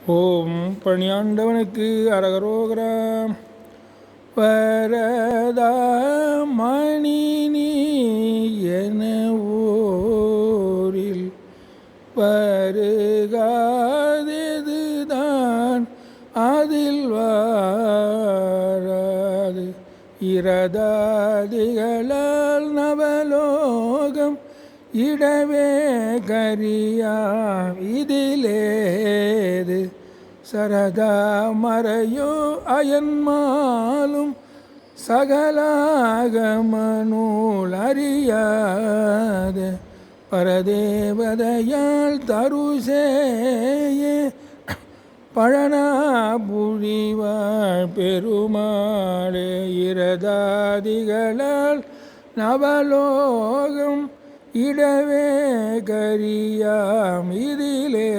ஓம் பணியாண்டவனுக்கு அரகரோகரா. வரதா மணி நீ என ஊரில் வருகாதெதுதான் அதில் வாராது இரதாதிகளால் நவலோகம் இடவே கரியாம் இதிலேது சரதா மறையோ அயன்மாலும் சகலாகமநூல் அறியாத பரதேவதையால் தருசேயே பழனா புரிவாழ் பெருமாளே இரதாதிகளால் நவலோகம் இடவே கரியாம் இதிலே